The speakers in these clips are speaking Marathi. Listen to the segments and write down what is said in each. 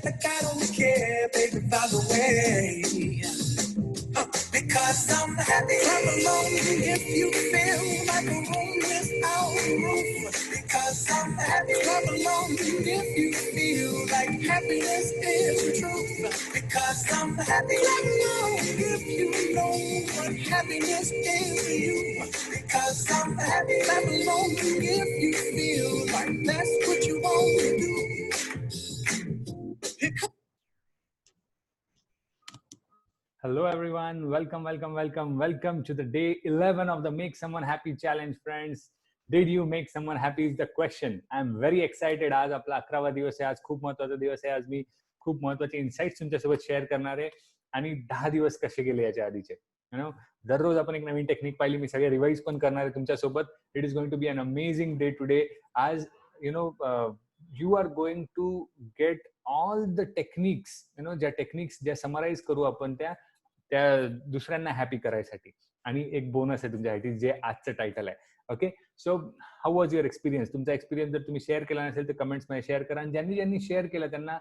like I don't care, baby, by the way. Because I'm happy. Clap along if you feel like a room without a roof. Because I'm happy. Clap along if you feel like happiness is the truth. Because I'm happy. Clap along if you know what happiness is to you. Because I'm happy. Clap along if you feel like that's what you want to do. Hello everyone, welcome to the day 11 of the Make Someone Happy Challenge, friends. Did you make someone happy is the question. I'm very excited. आज आपला 11वा दिवस आहे. आज खूप महत्त्वाचा दिवस आहे. आज मी खूप महत्त्वाचे इनसाइट्स तुमच्यासोबत शेअर करणार आहे आणि 10 दिवस कसे गेले याच्या आधीचे. दररोज आपण एक नवीन टेक्निक पाहिली, मी सगळे रिवाइज पण करणार आहे तुमच्यासोबत. It is going to be an amazing day today. आज you are going to get all the techniques, ज्या टेक्निक्स ज्या समराइज करू आपण त्या दुसऱ्यांना हॅपी करायसाठी. आणि एक बोनस आहे तुमच्यासाठी जे आजचं टायटल आहे. Okay, so how was your experience? तुमचा एक्सपिरियन्स जर तुम्ही शेअर केला नसेल तर कमेंट्स मध्ये शेअर करा. आणि ज्यांनी शेअर केलं त्यांना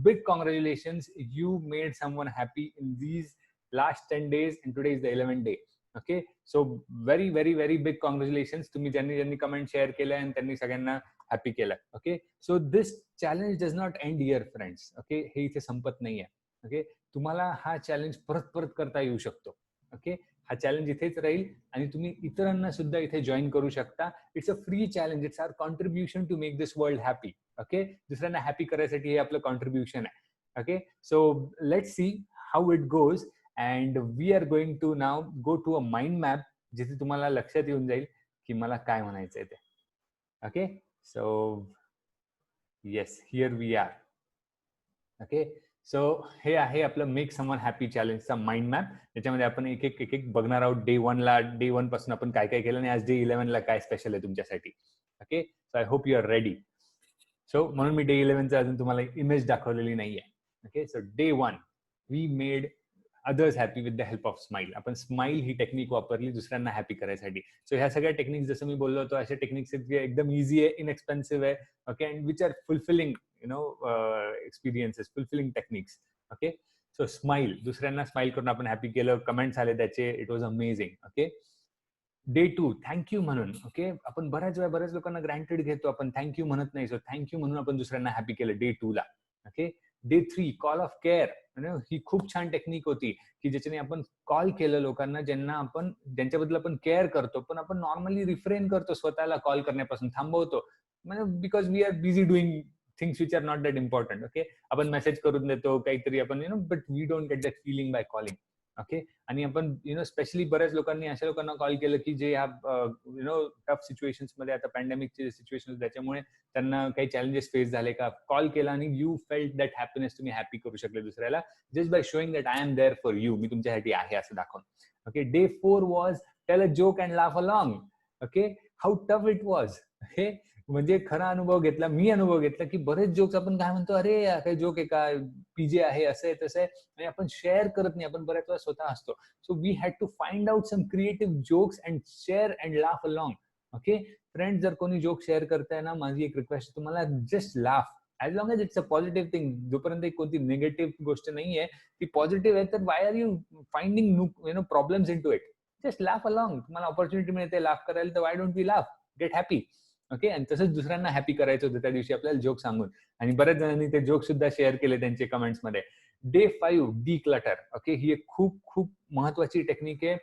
big congratulations. You made someone happy in these last 10 days and today is the 11th day. Okay, so very very very big congratulations. तुम्ही ज्यांनी कमेंट शेअर केलं आणि त्यांनी सगळ्यांना हॅपी केलं. Okay, so this challenge does not end here friends. Okay, हे इथे संपत नाहीये. ओके, तुम्हाला हा चॅलेंज परत करता येऊ शकतो. ओके, हा चॅलेंज इथेच राहील आणि तुम्ही इतरांना सुद्धा इथे जॉईन करू शकता. It's a free challenge. It's our contribution to make this world happy. Okay, दुसऱ्यांना हॅपी करायसाठी हे आपलं कॉन्ट्रीब्युशन आहे. Okay, so let's see how it goes and we are going to now go to a mind map, जिथे तुम्हाला लक्षात येऊन जाईल की मला काय म्हणायचंय ते. Okay, so yes, here we are. Okay, so हे आहे आपलं मेक समवन हॅपी चॅलेंजचा माइंड मॅप. त्याच्यामध्ये आपण एक एक बघणार आहोत. डे 1 पासून आपण काय केलं आणि आज डे 11 ला काय स्पेशल आहे तुमच्यासाठी. Okay, so I hope you are ready. So म्हणून मी डे 11चा अजून तुम्हाला इमेज दाखवलेली नाहीये. Okay, so day 1 we made others happy with the help of smile. आपण स्माइल ही टेक्निक वापरली दुसऱ्यांना हॅपी करायसाठी. सो ह्या सगळ्या टेक्निक्स जसं मी बोललो होतो अशा टेक्निक्स एकदम इझी आहे, इनएक्सपेन्सिव्ह आहे. Okay, and which are fulfilling experiences, fulfilling techniques. Okay, so smile, दुसऱ्यांना स्माइल करून आपण हॅपी केलं. कमेंट्स आले त्याचे, it was amazing. Okay, day 2 thank you म्हणून. ओके, आपण बऱ्याच लोकांना ग्रँटेड घेतो, आपण थँक्यू म्हणत नाही. सो थँक्यू म्हणून आपण दुसऱ्यांना हॅपी केलं डे 2 ला. Okay, day 3 call of care. ही खूप छान टेक्निक होती की ज्याच्याने आपण कॉल केलं लोकांना ज्यांच्याबद्दल आपण केअर करतो, पण आपण नॉर्मली रिफ्रेन करतो स्वतःला कॉल करण्यापासून, थांबवतो. म्हणजे because we are busy doing things which are not that important. Okay, आपण मेसेज करून देतो काहीतरी आपण but we don't get that feeling by calling. Okay, आणि आपण स्पेशली बऱ्याच लोकांनी अशा लोकांना कॉल केलं की जे ह्या टफ सिच्युएशन्स मध्ये, आता पॅन्डेमिकचे सिच्युएशन त्याच्यामुळे त्यांना काही चॅलेंजेस फेस झाले का, कॉल केला आणि यू फेल्ट दॅट हॅपीनेस, तुम्ही हॅपी करू शकले दुसऱ्याला just by showing that I am there for you, मी तुमच्यासाठी आहे असं दाखवून. Okay, day 4 was tell a joke and laugh along. Okay, how tough it was. हे म्हणजे खरा अनुभव घेतला, मी अनुभव घेतला की बरेच जोक्स आपण काय म्हणतो, अरे काही जोक आहे का, पीजे आहे, असं आहे तसं आहे, आणि आपण शेअर करत नाही, आपण बऱ्याच वेळा स्वतः असतो. So we had to find out some creative jokes and share and laugh along. Okay, friends, जर कोणी जोक शेअर करताय ना, माझी एक रिक्वेस्ट तुम्हाला, just laugh. As long as it's a positive thing, जोपर्यंत कोणती निगेटिव्ह गोष्ट नाहीये, ती पॉझिटिव्ह आहे, तर why are you finding problems in to it. Just laugh along. तुम्हाला ऑपॉर्च्युनिटी मिळते लाफ करायला, तर why don't we laugh, get happy. Okay, आणि तसंच दुसऱ्यांना हॅपी करायचं होतं त्या दिवशी आपल्याला जोक सांगून, आणि बऱ्याच जणांनी ते जोक सुद्धा शेअर केले त्यांचे कमेंट्स मध्ये. Day 5 declutter. ओके, ही एक खूप महत्वाची टेक्निक आहे,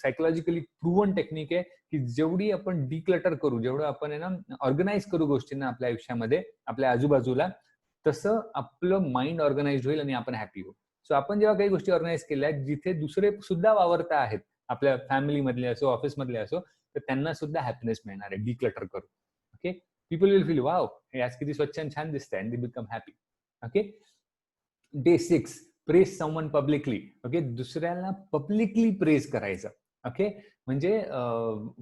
सायकोलॉजिकली प्रूव्हन टेक्निक आहे की जेवढी आपण डिक्लटर करू, जेवढं आपण ऑर्गनाईज करू गोष्टींना आपल्या आयुष्यामध्ये, आपल्या आजूबाजूला, तसं आपलं माइंड ऑर्गनाइज होईल आणि आपण हॅपी होऊ. सो आपण जेव्हा काही गोष्टी ऑर्गनाईज केल्या जिथे दुसरे सुद्धा वावरता आहेत, आपल्या फॅमिली मधले असो, ऑफिस मधले असो, तर त्यांना सुद्धा हॅपीनेस मिळणार आहे डिक्लटर करू. Okay, people will feel wow, हे आज किती स्वच्छ आणि छान दिसतंय, and they become happy. Okay, day 6 praise someone publicly. Okay, दुसऱ्याला पब्लिकली प्रेज करायचं. ओके, म्हणजे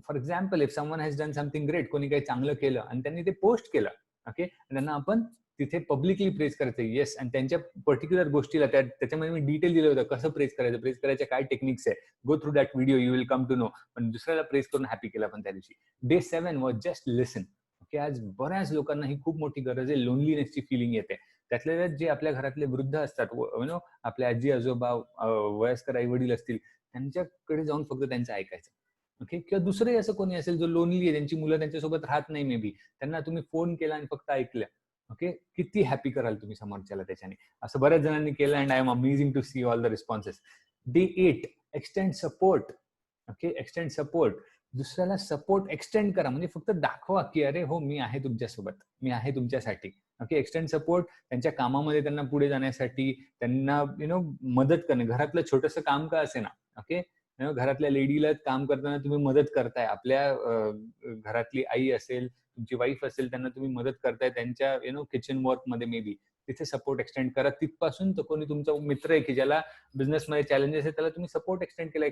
for example, if someone has done something great, कोणी काही चांगलं केलं आणि त्यांनी ते पोस्ट केलं, ओके, त्यांना आपण तिथे पब्लिकली प्रेज करायचं. येस, आणि त्यांच्या पर्टिक्युलर गोष्टीला त्याच्यामध्ये मी डिटेल दिलं होतं कसं प्रेज करायचं, प्रेज करायच्या काय टेक्निक्स आहे. Go through that video, you will come to know. पण दुसऱ्याला प्रेज करून हॅपी केलं आपण त्या दिवशी. Day 7 was just listen. Okay, आज बऱ्याच लोकांना ही खूप मोठी गरज आहे, लोनलीनेसची फिलिंग येते. त्यातल्या जे आपल्या घरातले वृद्ध असतात, आपल्या आजी आजोबा, वयस्कर आई वडील असतील, त्यांच्याकडे जाऊन फक्त त्यांचं ऐकायचं. ओके. किंवा दुसरंही असं कोणी असेल जो लोनली आहे, त्यांची मुलं त्यांच्यासोबत राहत नाही मे बी, त्यांना तुम्ही फोन केला आणि फक्त ऐकलं. ओके. किती हॅपी कराल तुम्ही समोरच्याला त्याच्याने. असं बऱ्याच जणांनी केलं and I am amazing to see all the responses. Day 8, extend support. Okay. Extend support. दुसऱ्याला सपोर्ट एक्सटेंड करा, म्हणजे फक्त दाखवा की अरे हो, मी आहे तुमच्यासोबत, मी आहे तुमच्यासाठी. ओके. Extend support. त्यांच्या कामामध्ये त्यांना पुढे जाण्यासाठी, त्यांना मदत करणे. घरातलं छोटंसं काम का असे ना. ओके. घरातल्या लेडीला काम करताना तुम्ही मदत करताय, आपल्या घरातली आई असेल, तुमची वाईफ असेल, त्यांना तुम्ही मदत करताय त्यांच्या किचन वर्क मध्ये मे बी, तिथे सपोर्ट एक्सटेंड करा. तिथपासून तर कोणी तुमचा मित्र आहे की ज्याला बिझनेसमध्ये चॅलेंजेस आहे, त्याला तुम्ही सपोर्ट एक्सटेंड केलाय.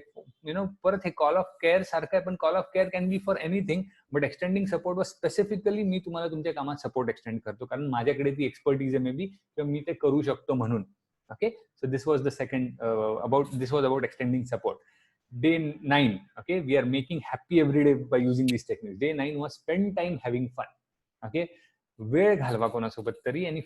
परत हे कॉल ऑफ केअर सारखं आहे, पण call of care can be for anything, but extending support वर स्पेसिफिकली मी तुम्हाला तुमच्या कामात सपोर्ट एक्सटेंड करतो, कारण माझ्याकडे ती एक्सपर्टीज आहे मे बी, किंवा मी ते करू शकतो म्हणून. Okay. So this was the second this was about extending support. Day 9, okay, we are making happy every day by using these techniques. Day 9 was spend time having fun. Okay. वेळ घालवा कोणासोबत तरी आणि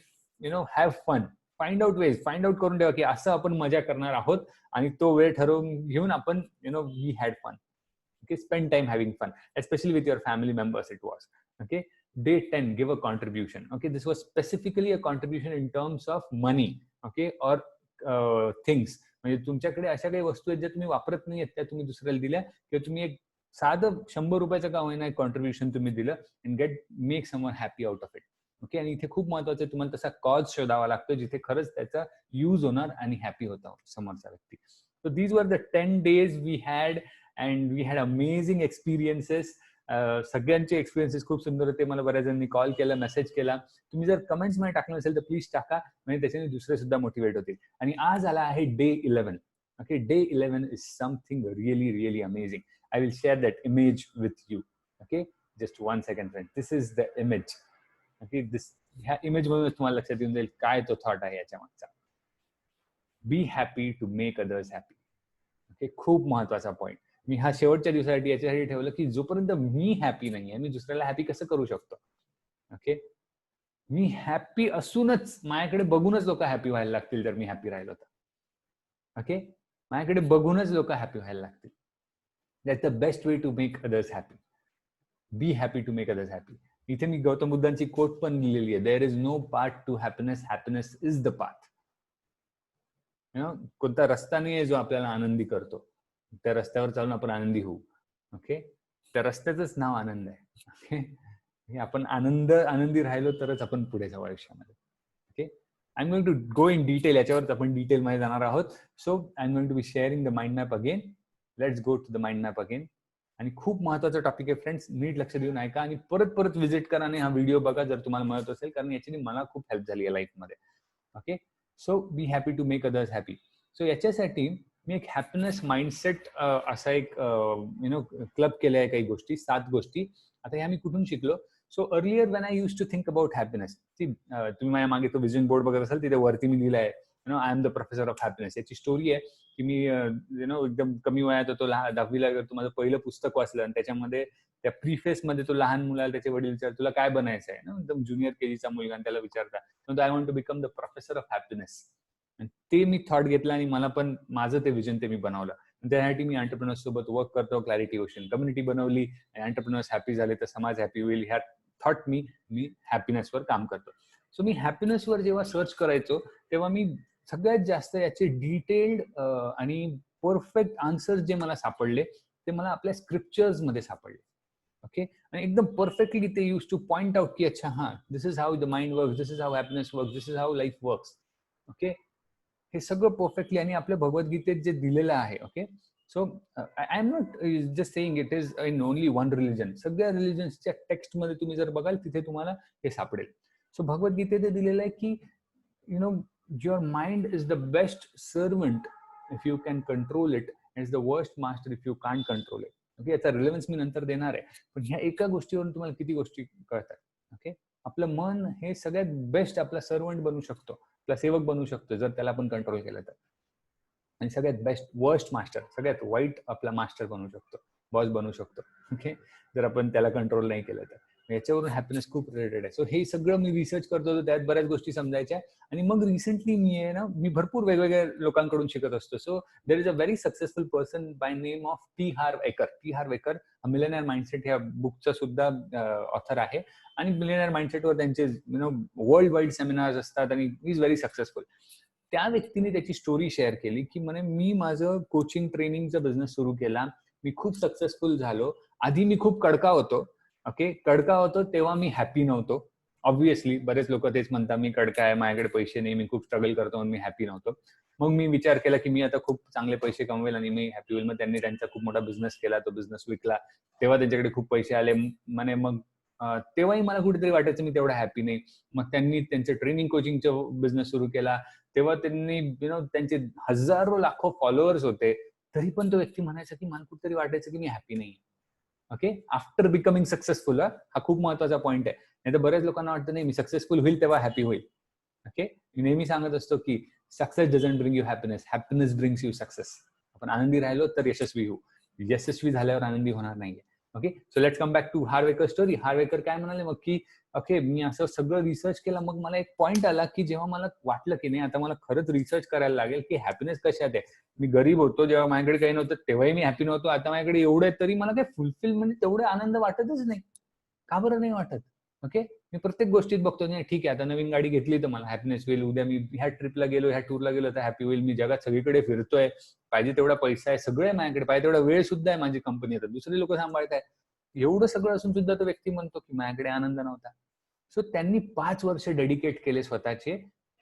have fun. Find out ways, find out करून ठेवा की असं आपण मजा करणार आहोत, आणि तो वेळ ठरवून घेऊन आपण we had fun. Okay. Spend time having fun, especially with your family members it was. Okay. Day 10, give a contribution. Okay, this was specifically a contribution in terms of money, okay, or things. म्हणजे तुमच्याकडे अशा काही वस्तू आहेत ज्या तुम्ही वापरत नाही आहेत, त्या तुम्ही दुसऱ्याला दिल्या, किंवा तुम्ही एक साधं 100 रुपयाचं का होईना कॉन्ट्रीब्युशन तुम्ही दिलं, and make someone happy out of it. Okay. आणि इथे खूप महत्वाचं आहे, तुम्हाला तसा कॉज शोधावा लागतो जिथे खरंच त्याचा यूज होणार आणि हॅपी होता समोरचा व्यक्ती. So these were the 10 days we had, and we had amazing experiences. सगळ्यांचे एक्सपिरियन्सेस खूप सुंदर होते. मला बऱ्याच जणांनी कॉल केला, मेसेज केला. तुम्ही जर कमेंट्स मध्ये टाकलं असेल तर प्लीज टाका, म्हणजे त्याच्याने दुसरे सुद्धा मोटिवेट होतील. आणि आज आला आहे day 11. Okay. Day 11 is something really really amazing. I will share that image with you. Okay. Just 1 second friend. This is the image. Okay. ह्या इमेज मधून तुम्हाला लक्षात येऊन जाईल काय तो थॉट आहे याच्या मागचा. Be happy to make others happy. Okay. खूप महत्वाचा पॉईंट. मी हा शेवटच्या दिवसासाठी याच्यासाठी ठेवलं की जोपर्यंत मी हॅपी नाहीये, मी दुसऱ्याला हॅपी कसं करू शकतो. ओके. मी हॅपी असूनच माझ्याकडे बघूनच लोक हॅपी व्हायला लागतील जर मी हॅपी राहिलो तर. ओके. माझ्याकडे बघूनच लोक हॅपी व्हायला लागतील. That's the best way to make others happy. Be happy to make others happy. इथे मी गौतम बुद्धांची कोट पण लिहिलेली आहे, there is no path to happiness, happiness is the path. कोणता रस्ता नाही आहे जो आपल्याला आनंदी करतो, त्या रस्त्यावर चालून आपण आनंदी होऊ. ओके. त्या रस्त्याचंच नाव आनंद आहे. ओके. आपण आनंदी राहिलो तरच आपण पुढे जाऊ आयुष्यामध्ये. Okay. I am going to go in detail, याच्यावर आपण डिटेल मध्ये जाणार आहोत. So I am going to be sharing the mind map again. Let's go to the mind map again. आणि खूप महत्वाचा टॉपिक आहे फ्रेंड्स, नीट लक्ष देऊन ऐका आणि परत परत व्हिजिट करा आणि हा व्हिडिओ बघा जर तुम्हाला मिळत असेल, कारण याच्याने मला खूप हेल्प झाली आहे लाईफमध्ये. Okay. So be happy to make others happy. So याच्यासाठी मी एक हॅपीनेस माइंडसेट असा एक क्लब केला आहे, काही गोष्टी, 7 गोष्टी. आता ह्या मी कुठून शिकलो. So earlier when I use to think about happiness, तुम्ही माझ्या मागे तो विजन बोर्ड बघत असाल, तिथे वरती मी लिहिलं आहे I am the professor of happiness. याची स्टोरी आहे की मी एकदम कमी वयात होतो, 10वीला गेलो, माझं पहिलं पुस्तक वाचलं आणि त्याच्यामध्ये त्या प्रीफेस मध्ये तो लहान मुलाला त्याचे वडील विचारतात तुला काय बनायचं आहे, एकदम ज्युनियर केजीचा मुलगा, आणि त्याला विचारतात I want to become the professor of happiness. ते मी थॉट घेतलं आणि मला पण माझं ते विजन ते मी बनवलं. त्यासाठी मी एंटरप्रेन्योर्स सोबत वर्क करतो. क्लॅरिटी ओशन कम्युनिटी बनवली, एंटरप्रेन्योर्स हॅपी झाले तर समाज हॅपी होईल, ह्या थॉट मी हॅपीनेसवर काम करतो. सो मी हॅपीनेसवर जेव्हा सर्च करायचो तेव्हा मी सगळ्यात जास्त याचे डिटेल्ड आणि परफेक्ट आन्सर्स जे मला सापडले ते मला आपल्या स्क्रिप्चर्स मध्ये सापडले. ओके. आणि एकदम परफेक्टली ते यूज टू पॉइंट आउट की अच्छा हा, this is how the mind works, this is how happiness works, this is how life works. Okay. हे सगळं परफेक्टली आणि आपल्या भगवद्गीतेत जे दिलेलं आहे. Okay. So I am not just saying it is in only one religion. सगळ्या रिलिजन्सच्या टेक्स्ट मध्ये तुम्ही जर बघाल तिथे तुम्हाला हे सापडेल. सो भगवद्गीतेत दिलेलं आहे की your mind is the best servant if you can control it, and is the worst master if you can't control it. Okay. याचा रिलेव्हन्स मी नंतर देणार आहे, पण ह्या एका गोष्टीवरून तुम्हाला किती गोष्टी कळतात. ओके. आपलं मन हे सगळ्यात बेस्ट आपला सर्वंट बनू शकतो, आपला सेवक बनू शकतो जर त्याला आपण कंट्रोल केलं तर. आणि सगळ्यात बेस्ट वर्स्ट मास्टर, सगळ्यात वाईट आपला मास्टर बनू शकतो, बॉस बनू शकतो. ओके. जर आपण त्याला कंट्रोल नाही केलं तर. याच्यावरून हॅपीनेस खूप रिलेटेड आहे. सो हे सगळं मी रिसर्च करत होतो, त्यात बऱ्याच गोष्टी समजायच्या. आणि मग रिसेंटली मी भरपूर वेगवेगळ्या लोकांकडून शिकत असतो. So there is a very successful person by name of T हार्व acre. T हार्व acre Millionaire mindset ह्या बुकचा सुद्धा ऑथर आहे. आणि मिलेनियर माइंडसेटवर त्यांचे वर्ल्ड वाईड सेमिनार्स असतात आणि ही इज व्हेरी सक्सेसफुल. त्या व्यक्तीने त्याची स्टोरी शेअर केली की म्हणे मी माझं कोचिंग ट्रेनिंगचा बिझनेस सुरू केला, मी खूप सक्सेसफुल झालो. आधी मी खूप कडका होतो. ओके, कडका होतो तेव्हा मी हॅपी नव्हतो. ऑब्व्हियसली बरेच लोक तेच म्हणतात मी कडका आहे, माझ्याकडे पैसे नाही, मी खूप स्ट्रगल करतो म्हणून मी हॅपी नव्हतो. मग मी विचार केला की मी आता खूप चांगले पैसे कमवेल आणि मी हॅपी होईल. मग त्यांनी त्यांचा खूप मोठा बिझनेस केला, तो बिझनेस विकला, तेव्हा त्यांच्याकडे खूप पैसे आले. म्हणे मग तेव्हाही मला कुठेतरी वाटायचं मी तेवढा हॅपी नाही. मग त्यांनी त्यांचं ट्रेनिंग कोचिंगचा बिझनेस सुरू केला, तेव्हा त्यांनी त्यांचे हजारो लाखो फॉलोअर्स होते, तरी पण तो व्यक्ती म्हणायचा की मला कुठेतरी वाटायचं की मी हॅपी नाही. Okay, after becoming successful. हा खूप महत्वाचा पॉईंट आहे. नाही तर बऱ्याच लोकांना वाटतं नाही मी सक्सेसफुल होईल तेव्हा हॅपी होईल. ओके, मी नेहमी सांगत असतो की success doesn't bring you happiness, happiness brings you success. आपण आनंदी राहिलो तर यशस्वी होऊ, यशस्वी झाल्यावर आनंदी होणार नाहीये. Okay, so let's come back to Harvekar story. Harvekar काय म्हणाले मग की ओके मी असं सगळं रिसर्च केलं, मग मला एक पॉईंट आला की जेव्हा मला वाटलं की नाही आता मला खरंच रिसर्च करायला लागेल की हॅपीनेस कशात आहे. मी गरीब होतो जेव्हा माझ्याकडे काही नव्हतं तेव्हाही मी हॅपी नव्हतो, आता माझ्याकडे एवढं आहे तरी मला काही फुलफिल म्हणजे तेवढे आनंद वाटतच नाही. का बरं नाही वाटत? ओके, मी प्रत्येक गोष्टीत बघतो नाही ठीक आहे आता नवीन गाडी घेतली तर मला हॅपीनेस होईल, उद्या मी ह्या ट्रिपला गेलो, ह्या टूरला गेलो तर हॅपी होईल, मी जगात सगळीकडे फिरतोय, पाहिजे तेवढा पैसा आहे, सगळं आहे माझ्याकडे, पाहिजे तेवढा वेळ सुद्धा आहे माझी कंपनी, आता दुसरे लोक सांभाळताय. एवढं सगळं असून सुद्धा तो व्यक्ती म्हणतो की माझ्याकडे आनंद नव्हता. सो त्यांनी 5 वर्ष डेडिकेट केले स्वतःचे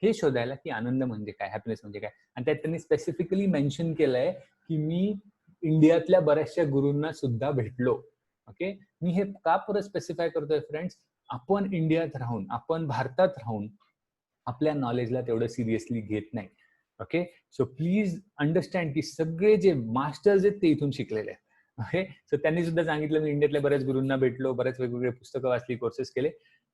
हे शोधायला की आनंद म्हणजे काय, हॅपीनेस म्हणजे काय. आणि त्यात त्यांनी स्पेसिफिकली मेन्शन केलंय की मी इंडियातल्या बऱ्याचशा गुरूंना सुद्धा भेटलो. ओके, मी हे का परत स्पेसिफाय करतोय फ्रेंड्स, आपण इंडियात राहून, आपण भारतात राहून आपल्या नॉलेजला तेवढं सिरियसली घेत नाही. ओके, सो प्लीज अंडरस्टँड की सगळे जे मास्टर्स आहेत ते इथून शिकलेले आहेत. ओके, सो त्यांनी सुद्धा सांगितलं मी इंडियातल्या बऱ्याच गुरूंना भेटलो, बऱ्याच वेगवेगळे पुस्तकं वाचली, कोर्सेस केले.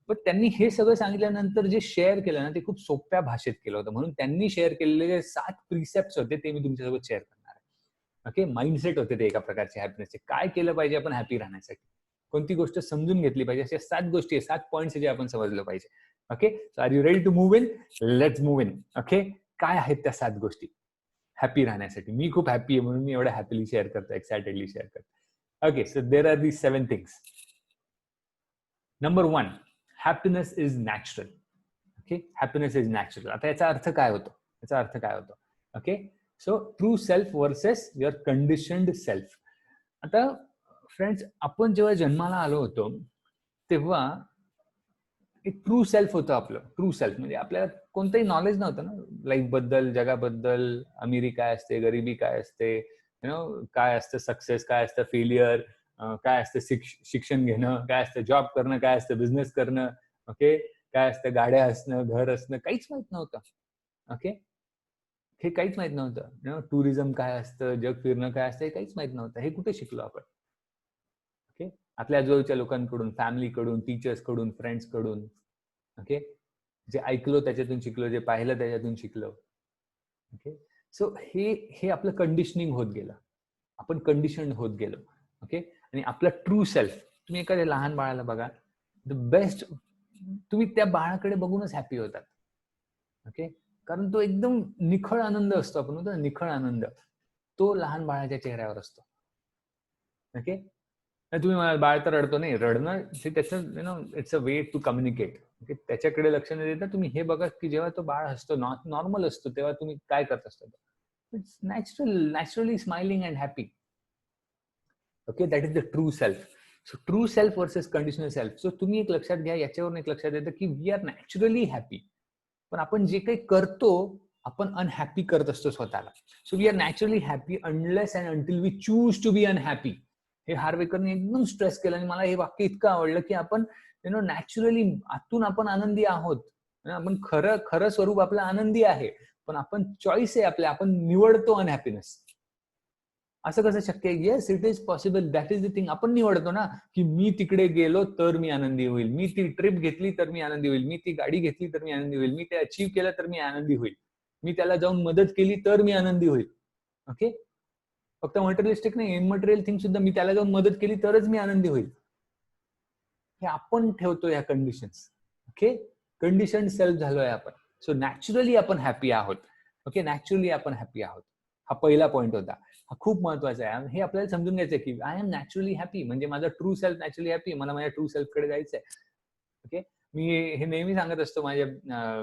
पण त्यांनी हे सगळं सांगितल्यानंतर जे शेअर केलं ना ते खूप सोप्या भाषेत केलं होतं. म्हणून त्यांनी शेअर केलेले 7 प्रिसेप्ट्स होते ते मी तुमच्यासोबत शेअर करणार आहे. ओके, माइंडसेट होते ते एका प्रकारचे हॅपीनेसचे. काय केलं पाहिजे आपण हॅपी राहण्यासाठी, कोणती गोष्ट समजून घेतली पाहिजे, अशा 7 गोष्टी आहेत, 7 पॉईंट्स जे आपण समजलं पाहिजे. Okay, so are you ready to move in? Let's move in. Okay, काय आहेत त्या 7 गोष्टी हॅपी राहण्यासाठी? मी खूप हॅपी आहे म्हणून मी एवढ्या हॅपीली शेअर करतो, एक्साइटेडली शेअर करतो. Okay, so there are the 7 things. Number 1, happiness is natural. Okay, happiness is natural. आता याचा अर्थ काय होतो? याचा अर्थ काय होतो? Okay, so true self versus your conditioned self. आता फ्रेंड्स, आपण जेव्हा जन्माला आलो होतो तेव्हा एक ट्रू सेल्फ होतं आपलं. ट्रू सेल्फ म्हणजे आपल्याला कोणतंही नॉलेज नव्हतं ना लाईफ बद्दल, जगाबद्दल, अमिरी काय असते, गरिबी काय असते, काय असतं सक्सेस, काय असतं फेलियर, काय असतं शिक्षण घेणं, काय असतं जॉब करणं, काय असतं बिझनेस करणं. ओके, काय असतं गाड्या असणं, घर असणं, काहीच माहित नव्हतं. ओके, हे काहीच माहित नव्हतं. टुरिझम काय असतं, जग फिरणं काय असतं, हे काहीच माहित नव्हतं. हे कुठे शिकलो आपण? ओके, आपल्या आजूबाजूच्या लोकांकडून, फॅमिलीकडून, टीचर्स कडून, फ्रेंड्स कडून. ओके, जे ऐकलो त्याच्यातून शिकलो, जे पाहिलं त्याच्यातून शिकलो. ओके, सो हे आपलं कंडिशनिंग होत गेलं, आपण कंडिशन होत गेलो. ओके, आणि आपला ट्रू सेल्फ, तुम्ही एखाद्या लहान बाळाला बघा, द बेस्ट, तुम्ही त्या बाळाकडे बघूनच हॅपी होतात. ओके, कारण तो एकदम निखळ आनंद असतो, आपण म्हणतो निखळ आनंद, तो लहान बाळाच्या चेहऱ्यावर असतो. ओके, तुम्ही म्हणाल बाळ तर रडतो, नाही रडणं त्याचं it's a way to communicate. Okay, त्याच्याकडे लक्ष न देता तुम्ही हे बघा की जेव्हा तो बाळ असतो, नॉर्मल असतो, तेव्हा तुम्ही काय करत असता? It's naturally smiling and happy. Okay, that is the true self. So true self versus conditional self. So तुम्ही एक लक्षात घ्या, याच्यावरून एक लक्षात येतं की वी आर नॅचरली हॅपी, पण आपण जे काही करतो आपण अनहॅपी करत असतो स्वतःला. So we are naturally happy unless and until we choose to be unhappy. हे हार्वेकरने एकदम स्ट्रेस केलं आणि मला हे वाक्य इतकं आवडलं की आपण नॅचरली आतून आपण आनंदी आहोत, आपण खरं स्वरूप आपलं आनंदी आहे, पण आपण चॉईस आहे आपल्या, आपण निवडतो अनहॅपीनेस. असं कसं शक्य आहे? Yes, it is possible. That is the thing. आपण निवडतो ना की मी तिकडे गेलो तर मी आनंदी होईल, मी ती ट्रिप घेतली तर मी आनंदी होईल, मी ती गाडी घेतली तर मी आनंदी होईल, मी ते अचीव्ह केलं तर मी आनंदी होईल, मी त्याला जाऊन मदत केली तर मी आनंदी होईल. ओके, फक्त मटेरियलिस्टिक नाही, इनमटेरियल थिंग सुद्धा मी त्याला जाऊन मदत केली तरच मी आनंदी होईल. हे आपण ठेवतो या कंडिशन्स. ओके, कंडिशन सेल्फ झालोय आपण. सो नॅचरली आपण हॅपी आहोत. ओके, नॅचरली आपण हॅपी आहोत. हा पहिला पॉईंट होता. हा खूप महत्वाचा आहे. हे आपल्याला समजून घ्यायचं की आय एम नॅचरली हॅपी, म्हणजे माझा ट्रू सेल्फ नॅचरली हॅपी, मला माझ्या ट्रू सेल्फ कडे जायचंय. ओके, मी हे नेहमी सांगत असतो माझ्या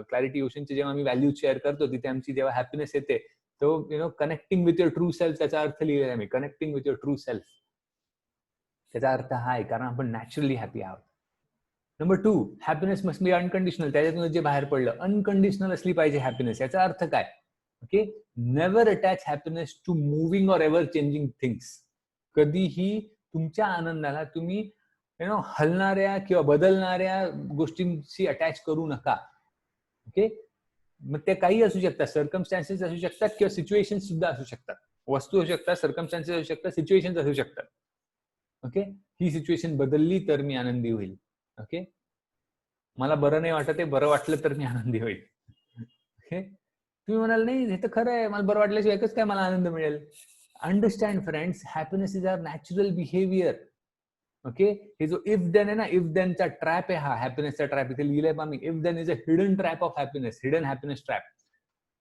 क्लॅरिटी ओशनचे जेव्हा मी व्हॅल्यूज शेअर करतो, तिथे आमची जेव्हा हॅपीनेस येते, तो connecting with your true self, त्याचा अर्थ लिहिलेला मी, connecting with your true self. त्याचा अर्थ हा आहे, कारण आपण नॅचरली हॅपी आहोत. Number 2, happiness must be unconditional. त्याच्यातून जे बाहेर पडलं, अनकंडिशनल असली पाहिजे हॅपीनेस. याचा अर्थ काय? Okay, never attach happiness to moving or ever changing things. कधीही तुमच्या आनंदाला तुम्ही हलणाऱ्या किंवा बदलणाऱ्या गोष्टींशी अटॅच करू नका. ओके, मग ते काही असू शकतात, सर्कमस्टॅन्सेस असू शकतात किंवा सिच्युएशन सुद्धा असू शकतात. वस्तू असू शकतात, सर्कमस्टॅन्सेस असू शकतात, सिच्युएशन असू शकतात. ओके, ही सिच्युएशन बदलली तर मी आनंदी होईल. ओके, मला बरं नाही वाटत आहे, बरं वाटलं तर मी आनंदी होईल. ओके, तुम्ही म्हणाल नाही हे तर खरं आहे, मला बरं वाटल्याशिवाय एकच काय मला आनंद मिळेल. Understand friends, happiness is our natural behaviour. Okay, हे जो इफ देन आहे ना, इफ देनचा ट्रॅप आहे हा, हॅपीनेसचा ट्रॅप. इथे लिहिलंय पहा मी, if then is a hidden trap of happiness, hidden happiness trap.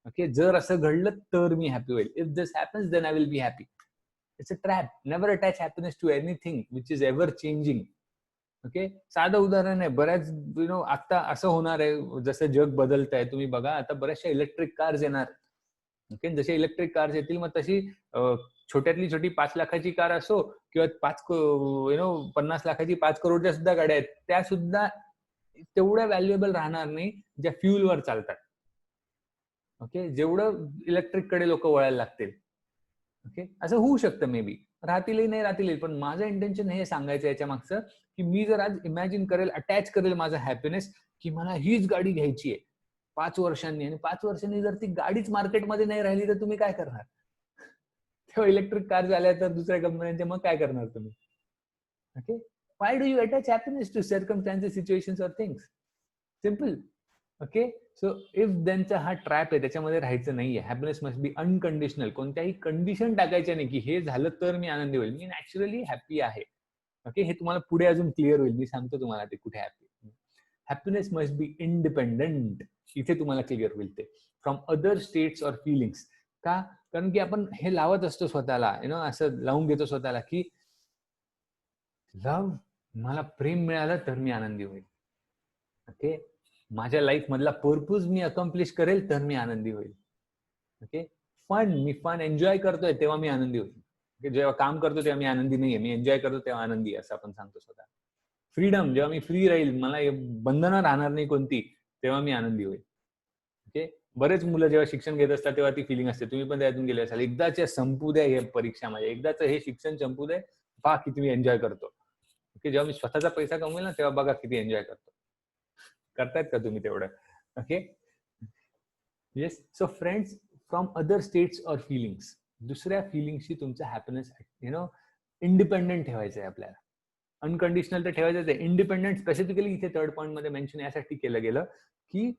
Okay, जर असं घडलं तर मी हॅपी होईल. If this happens then I will be happy. It's a trap. Never attach happiness to anything which is ever changing. Okay, साधं उदाहरण आहे. बऱ्याच आता असं होणार आहे, जसं जग बदलत आहे, तुम्ही बघा आता बऱ्याचशा इलेक्ट्रिक कार्स येणार. ओके, जसे इलेक्ट्रिक कार्स येतील, मग तशी छोट्यातली छोटी 5 लाखाची कार असो किंवा 50 लाखाची 5 करोडच्या सुद्धा गाड्या आहेत, त्या सुद्धा तेवढ्या व्हॅल्युएबल राहणार नाही ज्या फ्युलवर चालतात. ओके, जेवढं इलेक्ट्रिक कडे लोक वळायला लागतील. ओके, असं होऊ शकतं, मे बी राहतीलही नाही राहतील. पण माझं इंटेन्शन हे सांगायचं याच्या मागचं, की मी जर आज इमॅजिन करेल, अटॅच करेल माझा हॅपीनेस, की मला हीच गाडी घ्यायची आहे 5 वर्षांनी, आणि 5 वर्षांनी जर ती गाडीच मार्केटमध्ये नाही राहिली तर तुम्ही काय करणार? तेव्हा इलेक्ट्रिक कार झाल्या तर दुसऱ्या कंपन्यांच्या, मग काय करणार तुम्ही? Okay, why do you attach happiness to circumstances, situations or things? Simple. Okay, so if देनचा हा ट्रॅप आहे, त्याच्यामध्ये राहायचं नाहीये. Happiness must be unconditional. कोणत्याही कंडिशन टाकायच्या नाही की हे झालं तर मी आनंदी होईल, मी नॅचरली हॅपी आहे. ओके, हे तुम्हाला पुढे अजून क्लिअर होईल, मी सांगतो तुम्हाला ते कुठे happy. Happiness must be independent. इथे तुम्हाला क्लिअर होईल ते, from other states or feelings. का? कारण की आपण हे लावत असतो स्वतःला, असं लावून घेतो स्वतःला की लव्ह, मला प्रेम मिळालं तर मी आनंदी होईल. ओके, माझ्या लाईफ मधला पर्पज मी अकम्प्लिश करेल तर मी आनंदी होईल. ओके, मी फन एन्जॉय करतोय तेव्हा मी आनंदी होईल. जेव्हा काम करतो तेव्हा मी आनंदी नाहीये, मी एन्जॉय करतो तेव्हा आनंदी आहे, असं आपण सांगतो स्वतः. फ्रीडम, जेव्हा मी फ्री राहील, मला बंधनं राहणार नाही कोणती, तेव्हा मी आनंदी होईल. ओके, बरेच मुलं जेव्हा शिक्षण घेत असतात तेव्हा ती फिलिंग असते, तुम्ही पण त्यातून गेले असाल, एकदाच्या संपू द्या हे परीक्षा माझ्या, एकदाच हे शिक्षण संपू दे, पहा किती मी एन्जॉय करतो. ओके, जेव्हा मी स्वतःचा पैसा कमवेल ना, तेव्हा बघा किती एन्जॉय करतो. करतायत का तुम्ही तेवढं? Okay, yes. So friends, from other states or feelings, दुसऱ्या फिलिंग्सची तुमचा हॅपीनेस इंडिपेंडंट ठेवायचं आहे आपल्याला. अनकंडिशनल तर ठेवायचं आहे, इंडिपेंडंट स्पेसिफिकली इथे 3rd पॉईंट मध्ये मेन्शन यासाठी केलं गेलं की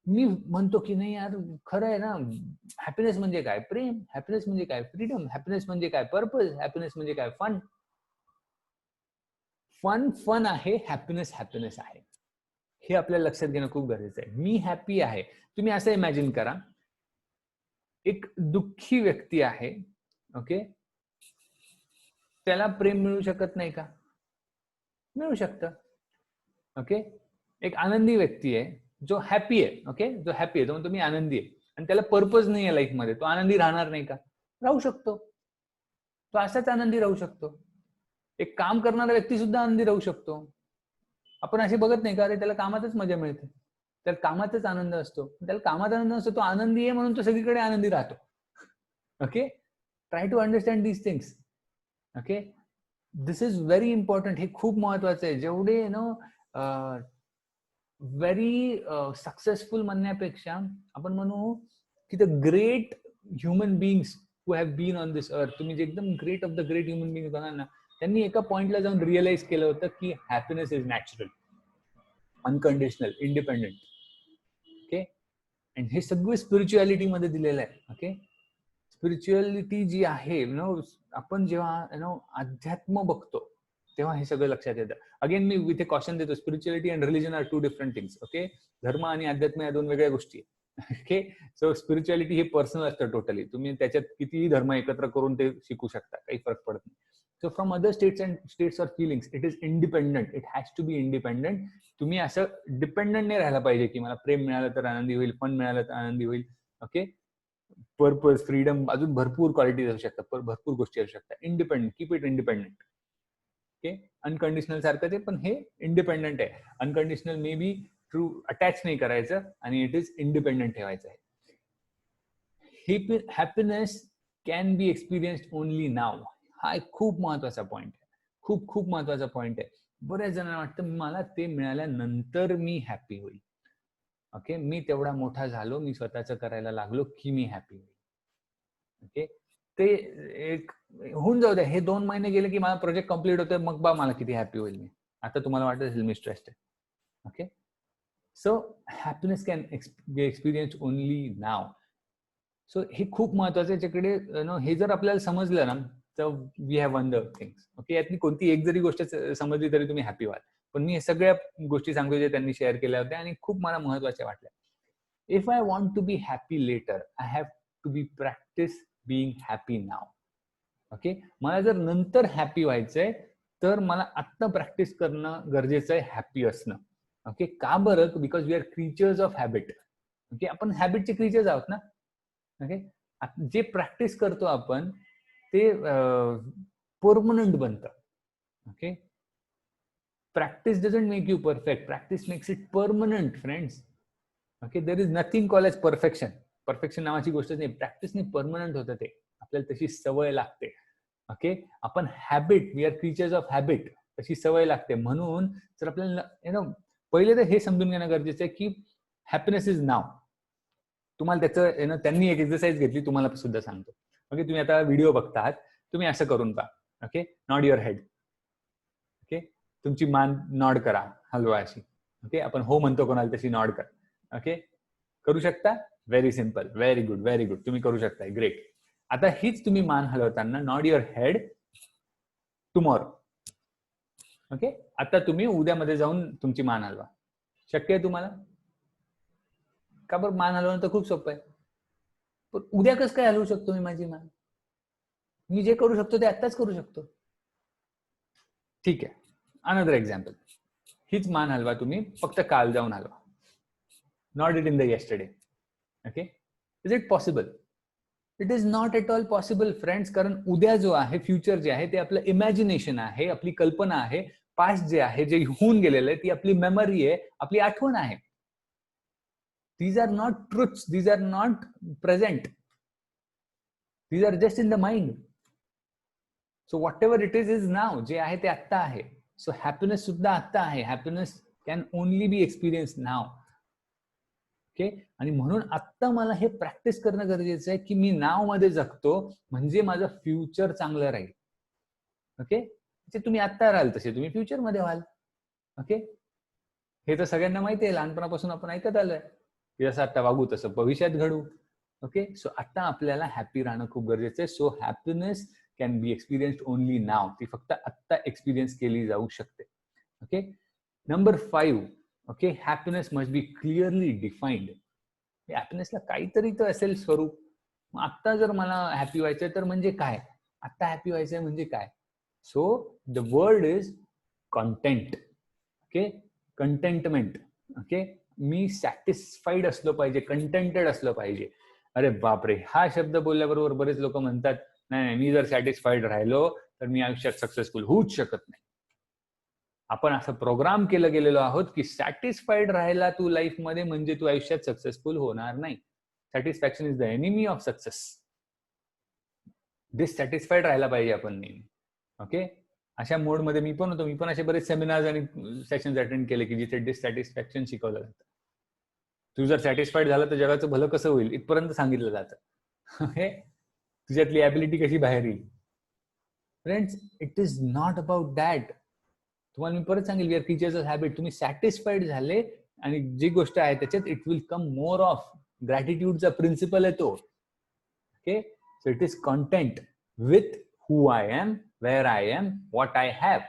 मी म्हणतो की नाही यार, खरं आहे ना, हॅपीनेस म्हणजे काय? प्रेम. हॅपीनेस म्हणजे काय? फ्रीडम. हॅपीनेस म्हणजे काय? पर्पज. हॅपीनेस म्हणजे काय? फन. फन आहे, हॅपीनेस आहे. हे आपल्याला लक्षात घेणं खूप गरजेचं आहे. मी हॅपी आहे. तुम्ही असं इमॅजिन करा, एक दुःखी व्यक्ती आहे. ओके, त्याला प्रेम मिळू शकत नाही का? मिळू शकतं. ओके, एक आनंदी व्यक्ती आहे जो हॅपी आहे. ओके, जो हॅपी आहे तो म्हणतो मी आनंदी आहे, आणि त्याला पर्पज नाही आहे लाईफ मध्ये, तो आनंदी राहणार नाही का? राहू शकतो. तो असाच आनंदी राहू शकतो. एक काम करणारा व्यक्ती सुद्धा आनंदी राहू शकतो. आपण असे बघत नाही का, अरे त्याला कामातच मजा मिळते, त्याला कामातच आनंद असतो, त्याला कामात आनंद असतो, तो आनंदी आहे म्हणून तो सगळीकडे आनंदी राहतो. Okay, try to understand these things. Okay, this is very important. हे खूप महत्वाचं आहे. जेवढे व्हेरी सक्सेसफुल म्हणण्यापेक्षा आपण म्हणू की the great human beings who have been on this earth, तुम्ही जे एकदम great of the great human beings बघाल ना, त्यांनी एका पॉइंटला जाऊन रिअलाइज केलं होतं की happiness is natural, unconditional, independent. Okay, आणि हे सगळं स्पिरिच्युअलिटी मध्ये दिलेलं आहे. ओके, स्पिरिच्युअलिटी जी आहे आपण जेव्हा अध्यात्म बघतो, तेव्हा हे सगळं लक्षात येतं. अगेन मी इथे कॉशन देतो, spirituality and religion are two different things. Okay, धर्म आणि अध्यात्म या दोन वेगळ्या गोष्टी. ओके, सो स्पिरिच्युअलिटी हे पर्सनल असतं टोटली. तुम्ही त्याच्यात कितीही धर्म एकत्र करून ते शिकू शकता, काही फरक पडत नाही. So from other states or feelings it is independent. It has to be independent. तुम्ही असं डिपेंडंट नाही राहायला पाहिजे की मला प्रेम मिळालं तर आनंदी होईल, फन मिळालं तर आनंदी होईल. ओके, पर्पज, फ्रीडम, अजून भरपूर क्वालिटीज असू शकतात, भरपूर गोष्टी असू शकतात. Independent, keep it independent. Okay, unconditional सारखं ते, पण हे इंडिपेंडंट आहे. Unconditional may be true attach नाही करायचं आणि इट इज इंडिपेंडंट ठेवायचं आहे. Happiness can be experienced only now. हा एक खूप महत्वाचा पॉइंट आहे, खूप खूप महत्वाचा पॉइंट आहे. बऱ्याच जणांना वाटतं मला ते मिळाल्यानंतर मी हॅपी होईल. ओके, मी तेवढा मोठा झालो, मी स्वतःच करायला लागलो की मी हॅपी होईल. ओके, ते एक होऊन जाऊ द्या. हे 2 महिने गेले की माझा प्रोजेक्ट कम्प्लीट होतोय, मग बा मला किती हॅपी होईल मी. आता तुम्हाला वाटत असेल मी स्ट्रेस्ड आहे. Okay, so happiness can be experience only now. So हे खूप महत्वाचं आहे. त्याच्याकडे हे जर आपल्याला समजलं ना, तर we have one the things. Okay, यातली कोणती एक जरी गोष्ट समजली तरी तुम्ही हॅपी व्हाल. पण मी हे सगळ्या गोष्टी सांगतो जे त्यांनी शेअर केल्या होत्या आणि खूप मला महत्वाच्या वाटल्या. If I want to be happy later, I have to be practice being happy now. Okay, मला जर नंतर हॅपी व्हायचंय तर मला आत्ता प्रॅक्टिस करणं गरजेचं आहे हॅपी असणं. ओके, का बरं? Because we are creatures of habit. Okay, आपण हॅबिटचे क्रिएचर्स आहोत ना. ओके, जे प्रॅक्टिस करतो आपण ते परमनंट बनतं. Okay, practice doesn't make you perfect, practice makes it permanent friends. Okay, there is nothing call as perfection. Perfection नावाची गोष्ट नाही. प्रॅक्टिसने परमनंट होतं ते, आपल्याला तशी सवय लागते. ओके, आपण habit, we are creatures of habit, तशी सवय लागते. म्हणून जर आपल्याला पहिले तर हे समजून घेणं गरजेचं आहे की हॅपीनेस इज नाव. तुम्हाला त्याचं त्यांनी एक एक्सरसाइज घेतली, तुम्हाला सुद्धा सांगतो. ओके, तुम्ही आता व्हिडिओ बघतात, तुम्ही असं करून पहा. Okay, nod your head. Okay, तुमची मान नॉड करा, हलवा अशी. ओके, आपण हो म्हणतो कोणाला तशी नॉड कर. ओके, करू शकता? Very simple, very good, very good. तुम्ही करू शकता, ग्रेट. आता हीच तुम्ही मान हलवताना nod your head tomorrow. Okay, आता तुम्ही उद्यामध्ये जाऊन तुमची मान हलवा. शक्य आहे तुम्हाला? का बरं? मान हलवणं तर खूप सोपं आहे. पण उद्या कसं काय हलवू शकतो मी माझी मान? मी जे करू शकतो ते आत्ताच करू शकतो. ठीक आहे, अनदर एक्झाम्पल. हीच मान हलवा तुम्ही, फक्त काल जाऊन हलवा. Not it in the yesterday. Okay, is it possible? It is not at all possible friends. कारण उद्या जो आहे, फ्युचर जे आहे, ते आपलं इमॅजिनेशन आहे, आपली कल्पना आहे. पास्ट जे आहे, जे होऊन गेलेलं आहे, ती आपली मेमरी आहे, आपली आठवण आहे. These are not truths, these are not present, these are just in the mind. So whatever it is now. जे आहे ते आत्ता आहे. सो हॅपीनेस सुद्धा आत्ता आहे. Happiness can only be experience now. Okay, आणि म्हणून आत्ता मला हे प्रॅक्टिस करणं गरजेचं आहे की मी नाव मध्ये जगतो, म्हणजे माझं फ्युचर चांगलं राहील. ओके, जे तुम्ही आत्ता राहाल तसे तुम्ही फ्युचर मध्ये व्हाल. ओके, हे तर सगळ्यांना माहिती आहे, लहानपणापासून आपण ऐकत आलोय की जसं आता वागू तसं भविष्यात घडू. ओके, सो आता आपल्याला हॅपी राहणं खूप गरजेचं आहे. So happiness can be experienced only now. ती फक्त आत्ता एक्सपिरियन्स केली जाऊ शकते. Okay, number 5. Okay, happiness must be clearly defined. हॅपीनेसला काहीतरी तर असेल स्वरूप. आत्ता जर मला हॅपी व्हायचंय तर म्हणजे काय? आत्ता हॅपी व्हायचंय म्हणजे काय? So the word is content. Okay, contentment. Okay, मी सॅटिस्फाईड असलो पाहिजे, कंटेंटेड असलं पाहिजे. अरे बापरे, हा शब्द बोलल्याबरोबर बरेच लोक म्हणतात नाही, मी जर सॅटिस्फाईड राहिलो तर मी आयुष्यात सक्सेसफुल होऊच शकत नाही. आपण असं प्रोग्राम केलं गेलेलो आहोत की सॅटिस्फाईड राहायला तू लाईफमध्ये म्हणजे तू आयुष्यात सक्सेसफुल होणार नाही. Satisfaction is the enemy of success. डिससॅटिस्फाईड राहायला पाहिजे आपण नेहमी. ओके, अशा मोडमध्ये मी पण होतो. मी पण असे बरेच सेमिनार्स आणि सेशन्स अटेंड केले की जिथे डिससॅटिस्फॅक्शन शिकवलं जातं. तू जर सॅटिस्फाईड झालं तर जगाचं भलं कसं होईल इथपर्यंत सांगितलं जातं. ओके, तुझ्यातली ॲबिलिटी कशी बाहेर येईल. Friends, it is not about that. तुम्हाला मी परत सांगेल, we are creatures of habit. तुम्ही सॅटिस्फाईड झाले आणि जी गोष्ट आहे त्याच्यात it will come more of. ग्रॅटिट्यूडचा प्रिन्सिपल आहे तो. Okay, so it is content with who I am, where I am, what I have.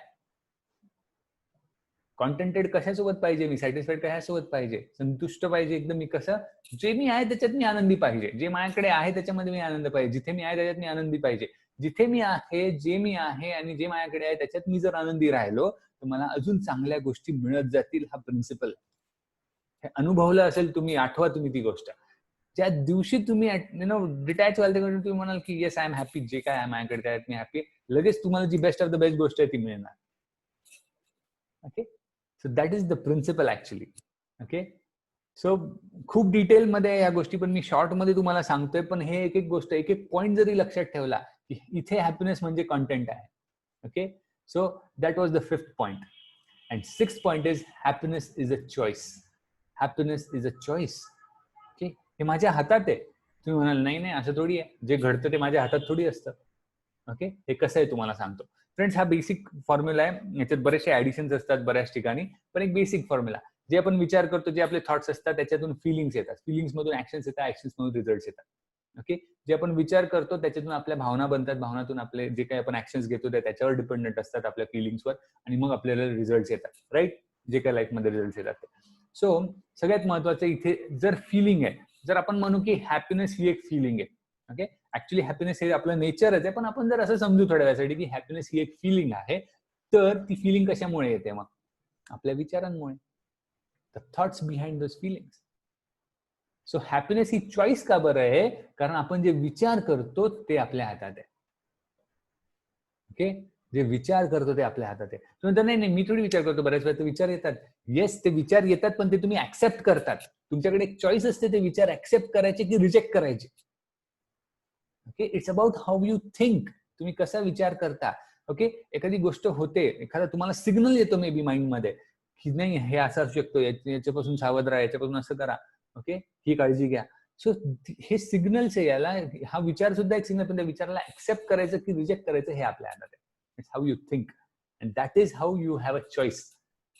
Contented कशासोबत पाहिजे मी, सॅटिस्फाईड कशासोबत पाहिजे, संतुष्ट पाहिजे एकदम. मी कसं, जे मी आहे त्याच्यात मी आनंदी पाहिजे, जे माझ्याकडे आहे त्याच्यामध्ये मी आनंद पाहिजे, जिथे मी आहे त्याच्यात मी आनंदी पाहिजे. जिथे मी आहे, जे मी आहे आणि जे माझ्याकडे आहे त्याच्यात मी जर आनंदी राहिलो तर मला अजून चांगल्या गोष्टी मिळत जातील. हा प्रिन्सिपल हे अनुभवलं असेल तुम्ही, आठवा तुम्ही ती गोष्ट. ज्या दिवशी तुम्ही डिटॅच व्हाल तुम्ही म्हणाल की येस आय एम हॅपी, जे काय आहे माझ्याकडे त्यात मी हॅपी, लगेच तुम्हाला जी बेस्ट ऑफ द बेस्ट गोष्ट आहे ती मिळणार. Okay, so that is the principle actually. Okay, so खूप डिटेलमध्ये या गोष्टी पण मी शॉर्ट मध्ये तुम्हाला सांगतोय, पण हे एक एक गोष्ट, एक एक पॉइंट जरी लक्षात ठेवला की इथे हॅपीनेस म्हणजे कंटेंट आहे. Okay, so that was the 5th point. And 6th point is happiness is a choice. Happiness is a choice. Okay, हे माझ्या हातात आहे. तुम्ही म्हणाल नाही नाही असं थोडी आहे, जे घडतं ते माझ्या हातात थोडी असतं. ओके, हे कसं आहे तुम्हाला सांगतो. फ्रेंड्स, हा बेसिक फॉर्म्युला आहे. याच्यात बरेचसे ऍडिशन्स असतात बऱ्याच ठिकाणी, पण एक बेसिक फॉर्म्युला. जे आपण विचार करतो, जे आपले थॉट्स असतात त्याच्यातून फिलिंग्स येतात, फिलिंग्स मधून ऍक्शन्स येतात, ऍक्शन्स मधून रिझल्ट्स येतात. ओके, जे आपण विचार करतो त्याच्यातून आपल्या भावना बनतात, भावनातून आपले जे काही आपण ऍक्शन्स घेतो ते त्याच्यावर डिपेंडंट असतात, आपल्या फिलिंग्सवर, आणि मग आपल्याला रिझल्ट्स येतात. राईट, जे काही लाईफमध्ये रिझल्ट्स येतात. सो सगळ्यात महत्वाचं इथे जर फिलिंग आहे, जर आपण म्हणू की हॅपीनेस ही एक फिलिंग आहे. ओके, ऍक्च्युली हॅपीनेस हे आपलं नेचरच आहे, पण आपण जर असं समजू थोड्या वेळासाठी की हॅपीनेस ही एक फिलिंग आहे, तर ती फिलिंग कशामुळे येते? मग आपल्या विचारांमुळे, the thoughts behind those feelings. So happiness ही चॉईस का बरं आहे? कारण आपण जे विचार करतो ते आपल्या हातात आहे. ओके, जे विचार करतो ते आपल्या हातात आहे. तुम्ही नाही नाही मी थोडी विचार करतो, बऱ्याच वेळा ते विचार येतात. येस, ते विचार येतात, पण ते तुम्ही ऍक्सेप्ट करतात. तुमच्याकडे एक चॉईस असते ते विचार ऍक्सेप्ट करायचे की रिजेक्ट करायचे. Okay, it's about how you think. तुम्ही कसा विचार करता. ओके, एखादी गोष्ट होते, एखादा तुम्हाला सिग्नल येतो मे बी माइंडमध्ये की नाही हे असं असू शकतो, याच्यापासून सावध राहा, याच्यापासून असं करा. ओके, ही काळजी घ्या. सो हे सिग्नल्स आहे, याला हा विचार सुद्धा एक सिग्नल, पण त्या विचाराला ऍक्सेप्ट करायचं की रिजेक्ट करायचं हे आपल्या हातात आहे. It's how you think and that is how you have a choice.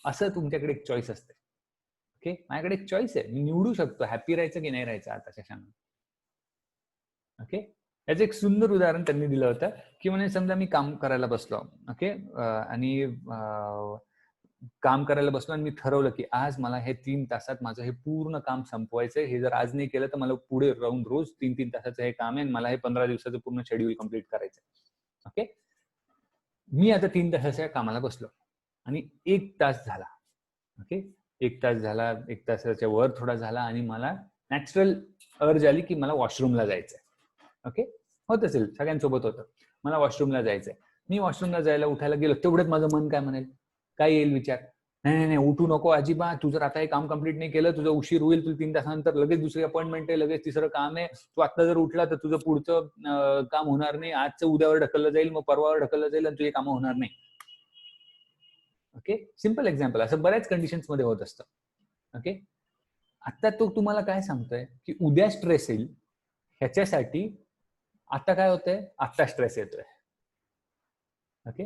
असं तुमच्याकडे एक चॉईस असते. ओके, माझ्याकडे एक चॉईस आहे, मी निवडू शकतो हॅपी राहायचं की नाही राहायचं आता क्षणाला. ओके, याचं एक सुंदर उदाहरण त्यांनी दिलं होतं की म्हणजे समजा मी काम करायला बसलो. ओके, आणि काम करायला बसलो आणि मी ठरवलं की आज मला हे 3 तासात माझं हे पूर्ण काम संपवायचंय. हे जर आज नाही केलं तर मला पुढे राहून रोज 3-3 तासाचं हे काम आहे आणि मला हे 15 दिवसाचं पूर्ण शेड्यूल कम्प्लीट करायचंय. ओके, मी आता 3 तासाच्या कामाला बसलो आणि 1 तास झाला. ओके, 1 तास झाला, 1 तासाच्या वर थोडा झाला आणि मला नॅचरल अर्ज आली की मला वॉशरूमला जायचंय. ओके, होत असेल, सगळ्यांसोबत होतं. मला वॉशरूमला जायचंय. मी वॉशरूमला जायला उठायला गेलो, तेवढ्यात माझं मन काय म्हणेल, काय येईल विचार, नाही नाही उठू नको अजिबात, तू जर आता हे काम कम्प्लीट नाही केलं तुझं उशीर होईल, तुला 3 तासानंतर लगेच दुसरी अपॉइंटमेंट आहे, लगेच तिसरं काम आहे, तू आता जर उठला तर तुझं पुढचं काम होणार नाही, आजचं उद्यावर ढकललं जाईल, मग परवावर ढकललं जाईल आणि तुझी कामं होणार नाही. ओके, सिम्पल एक्झाम्पल, असं बऱ्याच कंडिशन्स मध्ये होत असतं. ओके, आता तो तुम्हाला काय सांगतोय की उद्या स्ट्रेस येईल, ह्याच्यासाठी आता काय होतंय, आता स्ट्रेस येतोय. Okay,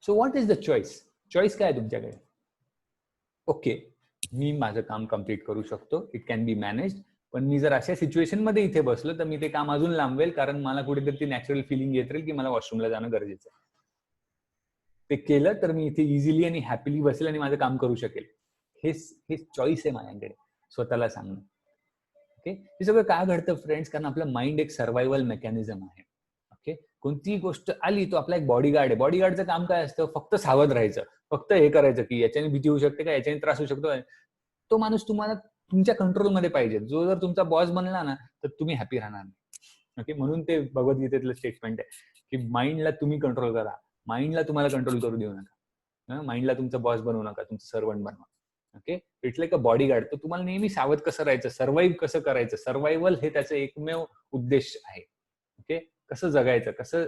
so what is the choice? Choice काय आहे तुमच्याकडे? ओके, मी माझं काम कम्प्लीट करू शकतो, इट कॅन बी मॅनेज्ड, पण मी जर अशा सिच्युएशन मध्ये इथे बसलो तर मी ते काम अजून लांबवेल, कारण मला कुठेतरी ती नॅचरल फिलिंग येत राहील की मला वॉशरूमला जाणं गरजेचं आहे. ते केलं तर मी इथे इझिली आणि हॅपीली बसेल आणि माझं काम करू शकेल. हे चॉईस आहे माझ्याकडे, स्वतःला सांगणं. ओके, हे सगळं काय घडतं फ्रेंड्स, कारण आपलं माइंड एक सर्व्हायवल मेकॅनिझम आहे. ओके, कोणतीही गोष्ट आली तो आपला एक बॉडीगार्ड आहे. बॉडीगार्डचं काम काय असतं? फक्त सावध राहायचं, फक्त हे करायचं की याच्याने भीती होऊ शकते का, याच्याने त्रास होऊ शकतो. तो माणूस तुम्हाला तुमच्या कंट्रोलमध्ये पाहिजे. जो जर तुमचा बॉस बनला ना तर तुम्ही हॅपी राहणार नाही. ओके, म्हणून ते भगवद्गीतेतलं स्टेटमेंट आहे की माइंडला तुम्ही कंट्रोल करा, माइंडला तुम्हाला कंट्रोल करू देऊ नका. माइंडला तुमचा बॉस बनवू नका, तुमचं सर्वंट बनवा. Okay, it's like a bodyguard. तर तुम्हाला नेहमी सावध कसं राहायचं, सर्व्हाइव्ह कसं करायचं, सर्व्हायवल हे त्याचं एकमेव उद्देश आहे. ओके, कसं जगायचं, कसं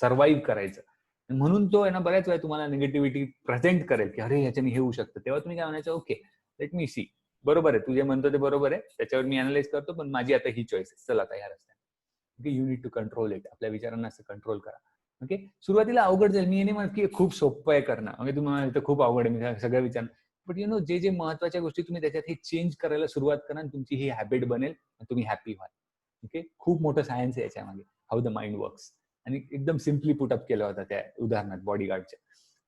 सर्व्हाइव्ह करायचं. म्हणून तो आहे ना बऱ्याच वेळा तुम्हाला निगेटिव्हिटी प्रेझेंट करेल की अरे ह्याच्याने हे होऊ शकतं. तेव्हा तुम्ही काय म्हणायचं, ओके लेट मी सी, बरोबर आहे, तू जे म्हणतो ते बरोबर आहे, त्याच्यावर मी अनालाइज करतो, पण माझी आता ही चॉईस आहे, चल आता ह्या रस्त्याने. Okay, you need to control it. आपल्या विचारांना असं कंट्रोल करा. ओके, सुरुवातीला अवघड जाईल, मी नाही म्हणत की खूप सोपं आहे करणं, म्हणजे तुम्हाला खूप अवघड आहे मी सगळ्या विचार, बट यु नो जे महत्वाच्या गोष्टी तुम्ही त्याच्यात हे चेंज करायला सुरुवात करा आणि तुमची ही हॅबिट बनेल आणि तुम्ही हॅपी व्हाल. ओके, खूप मोठं सायन्स आहे याच्यामध्ये, हाऊ द माइंड वर्क्स, आणि एकदम सिम्पली पुट अप केलं होतं त्या उदाहरणात बॉडीगार्डच्या.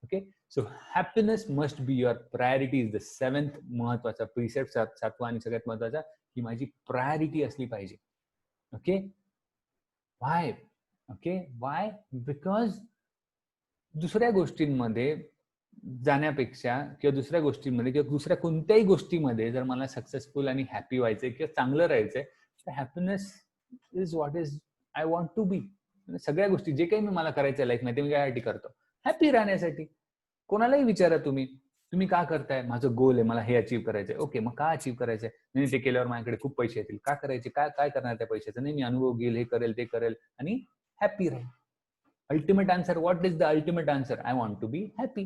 Okay. So happiness must be your priority is the 7th महत्वाचा प्रिसेप्ट, 7वा आणि सगळ्यात महत्वाचा की माझी प्रायोरिटी असली पाहिजे. Okay. Y? Okay, Y? Because दुसऱ्या गोष्टींमध्ये जाण्यापेक्षा किंवा दुसऱ्या गोष्टींमध्ये किंवा दुसऱ्या कोणत्याही गोष्टीमध्ये जर मला सक्सेसफुल आणि हॅपी व्हायचंय किंवा चांगलं राहायचंय, तर happiness is what is I want to be. सगळ्या गोष्टी जे काही मला करायचं लाईफमध्ये मी कायसाठी करतो, हॅपी राहण्यासाठी. कोणालाही विचारा तुम्ही का करताय? माझं गोल आहे, मला हे अचीव्ह करायचंय. ओके, मग का अचीव्ह करायचंय? नाही, ते केल्यावर माझ्याकडे खूप पैसे येतील. का करायचे? काय करणार त्या पैशाचं? नाही, मी अनुभव घेईल, हे करेल, ते करेल आणि हॅपी राहील. Ultimate answer, what is the ultimate answer? I want to be happy.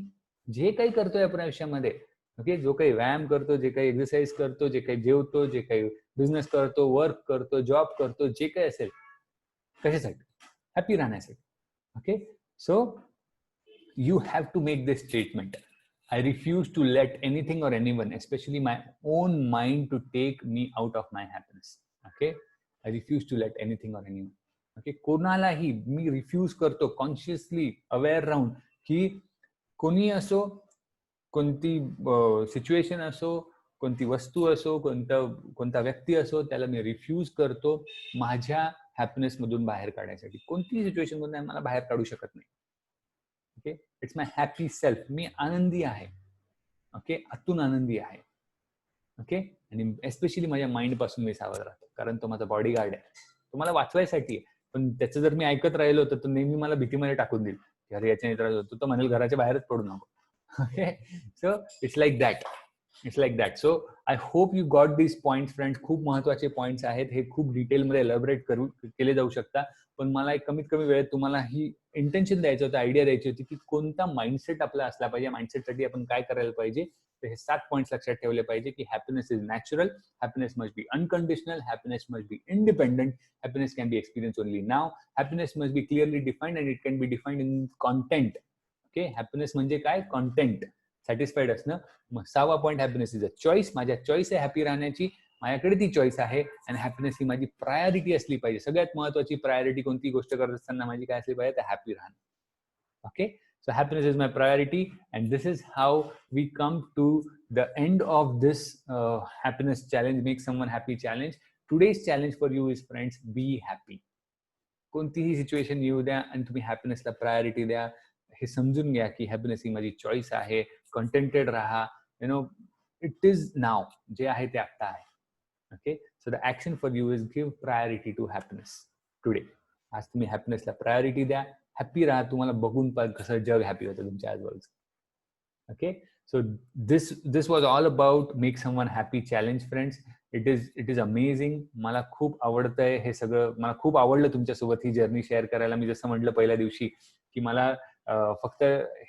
जे काही करतोय आपण आयुष्यामध्ये, ओके, जो काही व्यायाम करतो, जे काही एक्सरसाइज करतो, जे काही जेवतो, जे काही बिझनेस करतो, वर्क करतो, जॉब करतो, जे काही असेल, कशासाठी? हॅपी राहण्यासाठी. Okay. So you have to make this statement. I refuse to let anything or anyone, especially my own mind, to take me out of my happiness. Okay. I refuse to let anything or anyone. Okay. कोणालाही मी रिफ्यूज करतो, कॉन्शियसली अवेअर राहून, की कोणी असो, कोणती सिच्युएशन असो, कोणती वस्तू असो, कोणता व्यक्ती असो, त्याला मी रिफ्यूज करतो माझ्या हॅपीनेस मधून बाहेर काढण्यासाठी. कोणतीही सिच्युएशन मधून मला बाहेर काढू शकत नाही. Okay. It's my happy self. मी आनंदी आहे. ओके, आतून आनंदी आहे. ओके. आणि एस्पेशली माझ्या माइंड पासून मी सावध राहतो, कारण तो माझा बॉडीगार्ड आहे. तो मला वाचवायसाठी आहे. पण त्याचं जर मी ऐकत राहिलो तर तो नेहमी मला भीतीमध्ये टाकून देईल. अरे याच्या त्रास होतो, तो म्हणेल घराच्या बाहेरच पडू नको. Okay. So it's like that. It's like that. So I hope you got these points friends. खूप महत्वाचे पॉइंट्स आहेत. हे खूप डिटेलमध्ये एलॅबोरेट केले जाऊ शकतात. पण मला एक कमीत कमी वेळेत तुम्हाला ही इंटेन्शन द्यायचं होतं, आयडिया द्यायची होती की कोणता माइंडसेट आपला असला पाहिजे, माइंडसेटसाठी आपण काय करायला पाहिजे. तर हे 7 पॉइंट्स लक्षात ठेवले पाहिजे की happiness is natural, happiness must be unconditional, happiness must be independent, happiness can be experience only now, happiness must be clearly defined and it can be defined in content. Okay. Happiness म्हणजे काय? कॉन्टेंट, सॅटिस्फाईड असणं. मग 6वा point, happiness is a choice. माझ्या चॉईस आहे हॅपी राहण्याची, माझ्याकडे ती चॉईस आहे. आणि हॅपीनेस ही माझी प्रायोरिटी असली पाहिजे. सगळ्यात महत्वाची प्रायोरिटी कोणती गोष्ट करत असताना माझी काय असली पाहिजे? तर हॅपी राहणं. Okay. So happiness is my priority, and this is how we come to the end of this happiness challenge, make someone happy challenge. Today's challenge for you is, friends, be happy. कोणतीही सिच्युएशन येऊ द्या आणि तुम्ही हॅपीनेसला प्रायोरिटी द्या. हे समजून घ्या की हॅपीनेस ही माझी चॉईस आहे. कंटेंटेड राहा. It is now. जे आहे ते आता आहे. Okay. So the action for you is give priority to happiness today. आज तुम्ही हॅपीनेसला प्रायोरिटी द्या. हॅपी राहा. तुम्हाला बघून कसं जग हॅपी होतं तुमच्या आजूबाजूचं. Okay. So this was all about make someone happy challenge friends. It is amazing. मला खूप आवडतंय हे सगळं. मला खूप आवडलं तुमच्यासोबत ही जर्नी शेअर करायला. मी जसं म्हटलं पहिल्या दिवशी की मला फक्त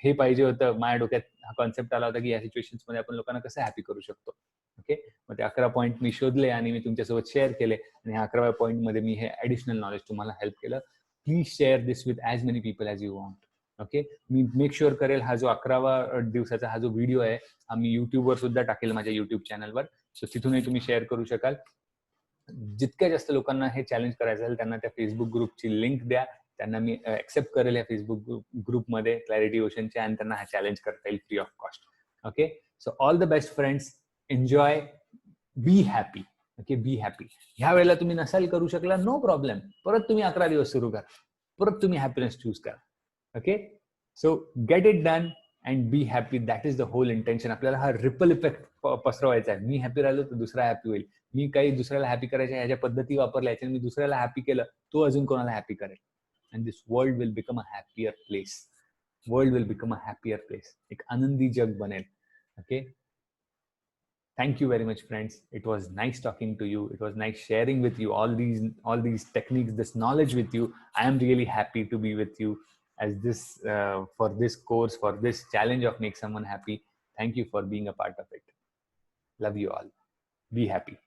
हे पाहिजे होतं. माझ्या डोक्यात हा कॉन्सेप्ट आला होता की या सिच्युएशन्स मध्ये आपण लोकांना कसं हॅपी करू शकतो. ओके. मग ते 11 पॉईंट मी शोधले आणि मी तुमच्यासोबत शेअर केले. आणि ह्या 11व्या पॉईंट मध्ये मी हे ऍडिशनल नॉलेज तुम्हाला हेल्प केलं. Please share this with as many people as you want. Okay. Me make sure करेल हा जो 11व्या दिवसाचा हा जो व्हिडिओ आहे हा मी युट्यूबवर सुद्धा टाकेल, माझ्या युट्यूब चॅनलवर. सो तिथूनही तुम्ही शेअर करू शकाल. जितक्या जास्त लोकांना हे चॅलेंज करायचं असेल त्यांना त्या फेसबुक ग्रुपची लिंक द्या. त्यांना मी एक्सेप्ट करेल या फेसबुक ग्रुपमध्ये क्लॅरिटी ओशनच्या, आणि त्यांना हा चॅलेंज करता येईल free of cost. Okay. So all the best friends. Enjoy. Be happy. Okay. Be happy. ह्या वेळेला तुम्ही नसाल करू शकला, नो प्रॉब्लेम. परत तुम्ही 11 दिवस सुरू करा. परत तुम्ही हॅपीनेस चूज करा. Okay. So get it done and be happy. That is the whole intention. आपल्याला हा रिपल इफेक्ट पसरवायचा आहे. मी हॅपी राहिलो तर दुसरा हॅपी होईल. मी काही दुसऱ्याला हॅपी करायच्या ह्याच्या पद्धती वापरल्या, मी दुसऱ्याला हॅपी केलं, तो अजून कोणाला हॅपी करेल. And this world will become a happier place. World will become a happier place. एक आनंदी जग बनेल. Okay. Thank you very much, friends. It was nice talking to you. It was nice sharing with you all these techniques, this knowledge with you. I am really happy to be with you as this for this course, for this challenge of make someone happy. Thank you for being a part of it. Love you all. Be happy.